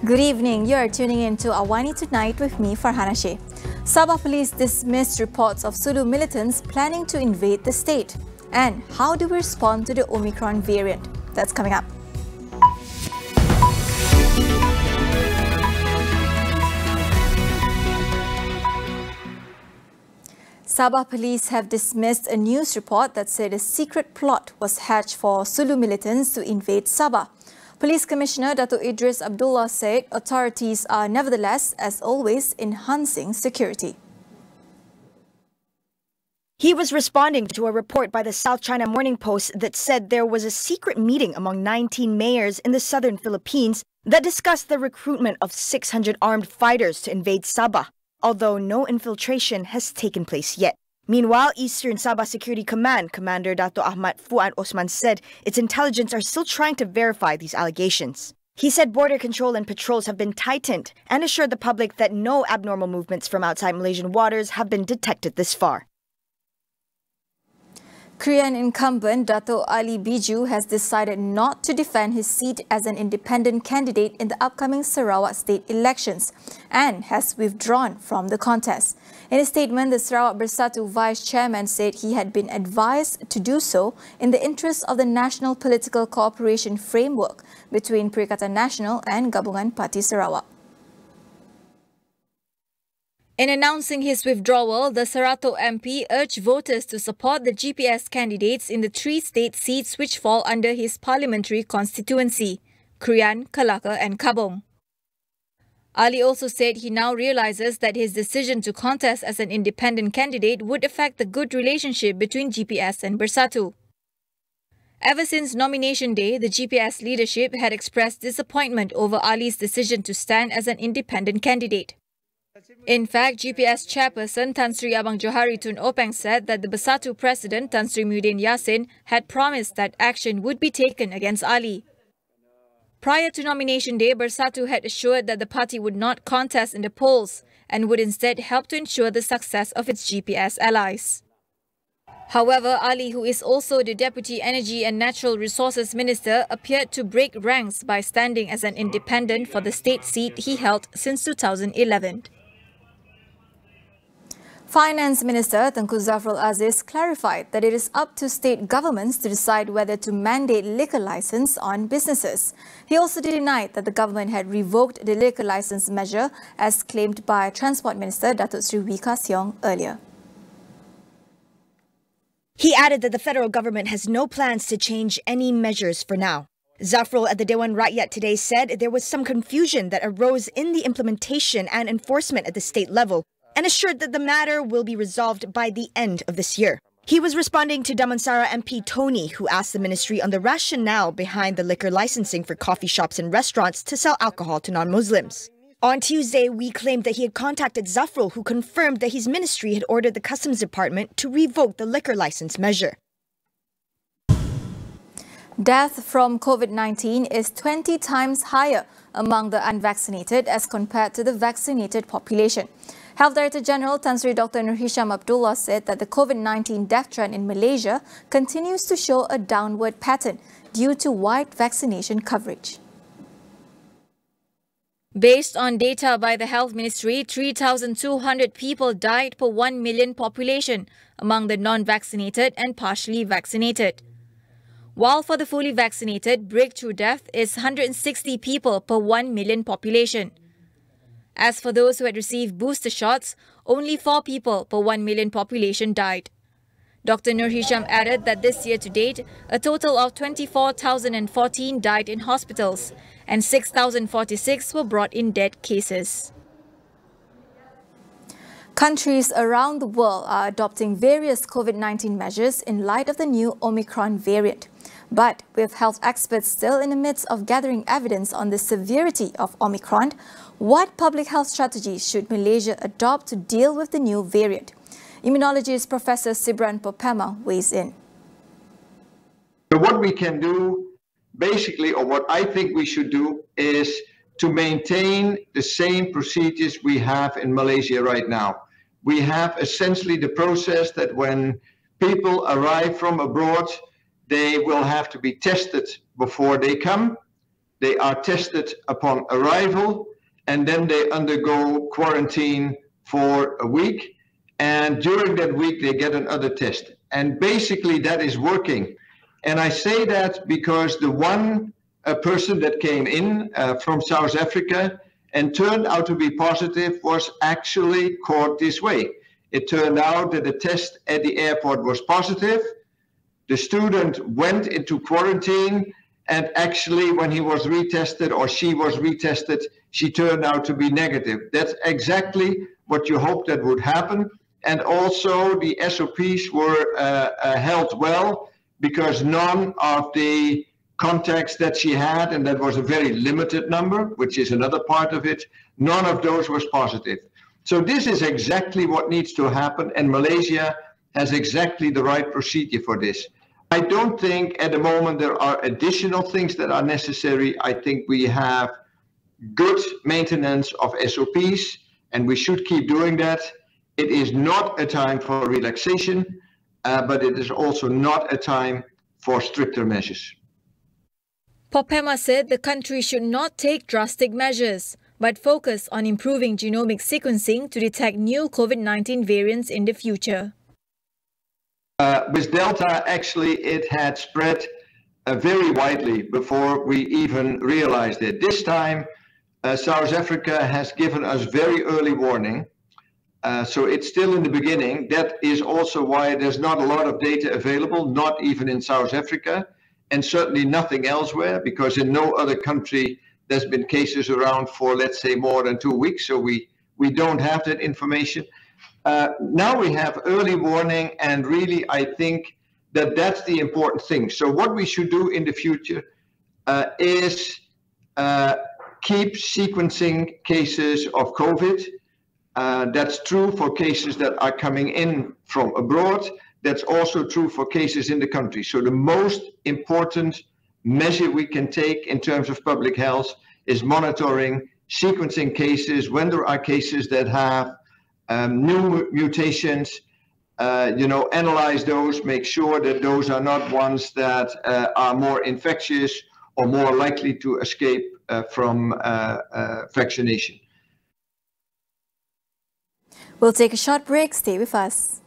Good evening. You are tuning in to AWANI Tonight with me, Farhana Sheikh. Sabah police dismissed reports of Sulu militants planning to invade the state. And how do we respond to the Omicron variant? That's coming up. Sabah police have dismissed a news report that said a secret plot was hatched for Sulu militants to invade Sabah. Police Commissioner Dato' Idris Abdullah said authorities are nevertheless, as always, enhancing security. He was responding to a report by the South China Morning Post that said there was a secret meeting among 19 mayors in the southern Philippines that discussed the recruitment of 600 armed fighters to invade Sabah, although no infiltration has taken place yet. Meanwhile, Eastern Sabah Security Command Commander Dato' Ahmad Fuad Osman said its intelligence are still trying to verify these allegations. He said border control and patrols have been tightened and assured the public that no abnormal movements from outside Malaysian waters have been detected this far. Korean incumbent Dato' Ali Biju has decided not to defend his seat as an independent candidate in the upcoming Sarawak state elections and has withdrawn from the contest. In a statement, the Sarawak Bersatu vice chairman said he had been advised to do so in the interest of the national political cooperation framework between Perikatan Nasional and Gabungan Parti Sarawak. In announcing his withdrawal, the Serato MP urged voters to support the GPS candidates in the three state seats which fall under his parliamentary constituency, Krian, Kelakar and Kabong. Ali also said he now realizes that his decision to contest as an independent candidate would affect the good relationship between GPS and Bersatu. Ever since nomination day, the GPS leadership had expressed disappointment over Ali's decision to stand as an independent candidate. In fact, GPS chairperson Tan Sri Abang Johari Tun Openg said that the Bersatu president Tan Sri Muhyiddin Yassin had promised that action would be taken against Ali. Prior to nomination day, Bersatu had assured that the party would not contest in the polls and would instead help to ensure the success of its GPS allies. However, Ali, who is also the Deputy Energy and Natural Resources Minister, appeared to break ranks by standing as an independent for the state seat he held since 2011. Finance Minister Tengku Zafrul Aziz clarified that it is up to state governments to decide whether to mandate liquor license on businesses. He also denied that the government had revoked the liquor license measure as claimed by Transport Minister Datuk Sri Wee Ka Siong earlier. He added that the federal government has no plans to change any measures for now. Zafrul at the Dewan Rakyat today said there was some confusion that arose in the implementation and enforcement at the state level, and assured that the matter will be resolved by the end of this year. He was responding to Damansara MP Tony, who asked the ministry on the rationale behind the liquor licensing for coffee shops and restaurants to sell alcohol to non-Muslims. On Tuesday, we claimed that he had contacted Zafrul, who confirmed that his ministry had ordered the Customs Department to revoke the liquor license measure. Death from COVID-19 is 20 times higher among the unvaccinated as compared to the vaccinated population. Health Director General Tan Sri Dr. Nur Hisham Abdullah said that the COVID-19 death trend in Malaysia continues to show a downward pattern due to wide vaccination coverage. Based on data by the Health Ministry, 3,200 people died per 1 million population among the non-vaccinated and partially vaccinated. While for the fully vaccinated, breakthrough death is 160 people per 1 million population. As for those who had received booster shots, only 4 people per 1 million population died. Dr. Nur Hisham added that this year to date, a total of 24,014 died in hospitals and 6,046 were brought in dead cases. Countries around the world are adopting various COVID-19 measures in light of the new Omicron variant. But with health experts still in the midst of gathering evidence on the severity of Omicron, what public health strategies should Malaysia adopt to deal with the new variant? Immunologist Professor Sibran Popema weighs in. So what we can do, basically, or what I think we should do, is to maintain the same procedures we have in Malaysia right now. We have essentially the process that when people arrive from abroad, they will have to be tested before they come. they are tested upon arrival, and then they undergo quarantine for a week. And during that week, they get another test. And basically, that is working. And I say that because the one person that came in from South Africa and turned out to be positive was actually caught this way. It turned out that the test at the airport was positive. The student went into quarantine, and actually when he was retested or she was retested, she turned out to be negative. That's exactly what you hoped that would happen. And also the SOPs were held well, because none of the contacts that she had, and that was a very limited number, which is another part of it, none of those was positive. So this is exactly what needs to happen, and Malaysia has exactly the right procedure for this. I don't think at the moment there are additional things that are necessary. I think we have good maintenance of SOPs, and we should keep doing that. It is not a time for relaxation, but it is also not a time for stricter measures. Popema said the country should not take drastic measures, but focus on improving genomic sequencing to detect new COVID-19 variants in the future. With Delta, actually, it had spread very widely before we even realized it. This time, South Africa has given us very early warning. So it's still in the beginning. That is also why there's not a lot of data available, not even in South Africa, and certainly nothing elsewhere, because in no other country there's been cases around for, let's say, more than 2 weeks. So we don't have that information. Now we have early warning, and really I think that that's the important thing. So what we should do in the future is keep sequencing cases of COVID. That's true for cases that are coming in from abroad. That's also true for cases in the country. So the most important measure we can take in terms of public health is monitoring, sequencing cases when there are cases that have new mutations, analyze those, make sure that those are not ones that are more infectious or more likely to escape from vaccination. We'll take a short break. Stay with us.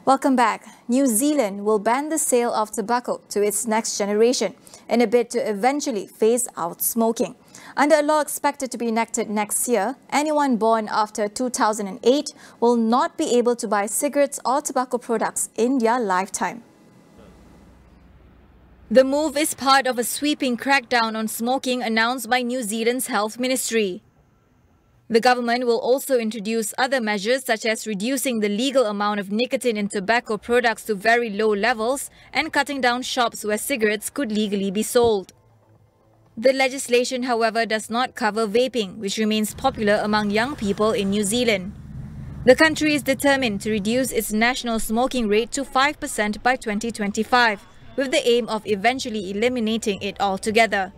Welcome back. New Zealand will ban the sale of tobacco to its next generation in a bid to eventually phase out smoking. Under a law expected to be enacted next year, anyone born after 2008 will not be able to buy cigarettes or tobacco products in their lifetime. The move is part of a sweeping crackdown on smoking announced by New Zealand's Health Ministry. The government will also introduce other measures such as reducing the legal amount of nicotine in tobacco products to very low levels and cutting down shops where cigarettes could legally be sold. The legislation, however, does not cover vaping, which remains popular among young people in New Zealand. The country is determined to reduce its national smoking rate to 5% by 2025, with the aim of eventually eliminating it altogether.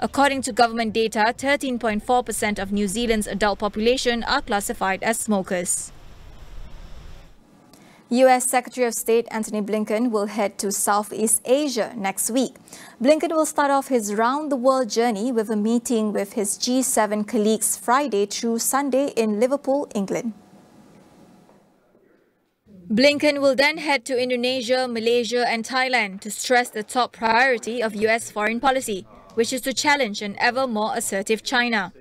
According to government data, 13.4% of New Zealand's adult population are classified as smokers. US Secretary of State Antony Blinken will head to Southeast Asia next week. Blinken will start off his round-the-world journey with a meeting with his G7 colleagues Friday through Sunday in Liverpool, England. Blinken will then head to Indonesia, Malaysia and Thailand to stress the top priority of US foreign policy, which is to challenge an ever more assertive China.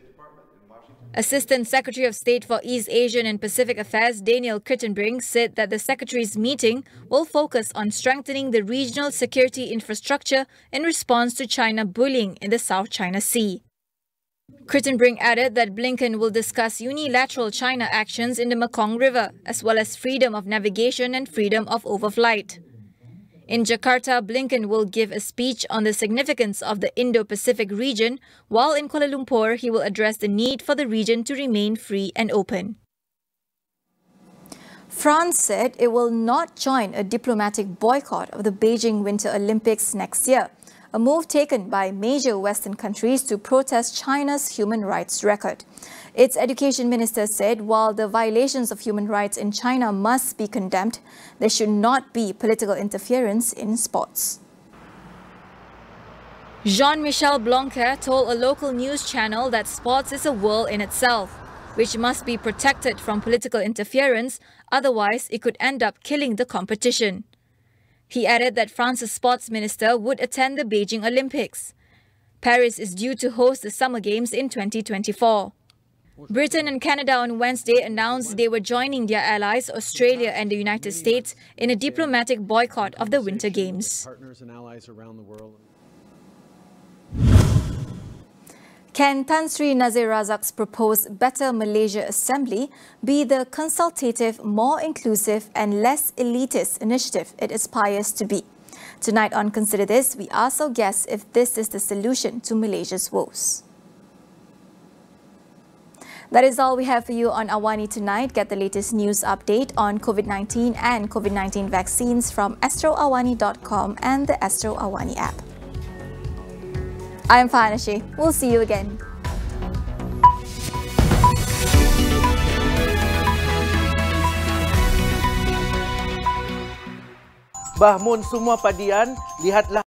Assistant Secretary of State for East Asian and Pacific Affairs Daniel Crittenbrink said that the Secretary's meeting will focus on strengthening the regional security infrastructure in response to China bullying in the South China Sea. Crittenbrink added that Blinken will discuss unilateral China actions in the Mekong River, as well as freedom of navigation and freedom of overflight. In Jakarta, Blinken will give a speech on the significance of the Indo-Pacific region, while in Kuala Lumpur, he will address the need for the region to remain free and open. France said it will not join a diplomatic boycott of the Beijing Winter Olympics next year, a move taken by major Western countries to protest China's human rights record. Its education minister said while the violations of human rights in China must be condemned, there should not be political interference in sports. Jean-Michel Blanquer told a local news channel that sports is a world in itself, which must be protected from political interference, otherwise it could end up killing the competition. He added that France's sports minister would attend the Beijing Olympics. Paris is due to host the Summer Games in 2024. Britain and Canada on Wednesday announced they were joining their allies, Australia and the United States, in a diplomatic boycott of the Winter Games. Can Tan Sri Nazir Razak's proposed Better Malaysia Assembly be the consultative, more inclusive and less elitist initiative it aspires to be? Tonight on Consider This, we ask our guests if this is the solution to Malaysia's woes. That is all we have for you on AWANI tonight. Get the latest news update on COVID-19 and COVID-19 vaccines from astroawani.com and the Astro AWANI app. I am Farhana Sheikh. We'll see you again. Bahmun semua padian, lihatlah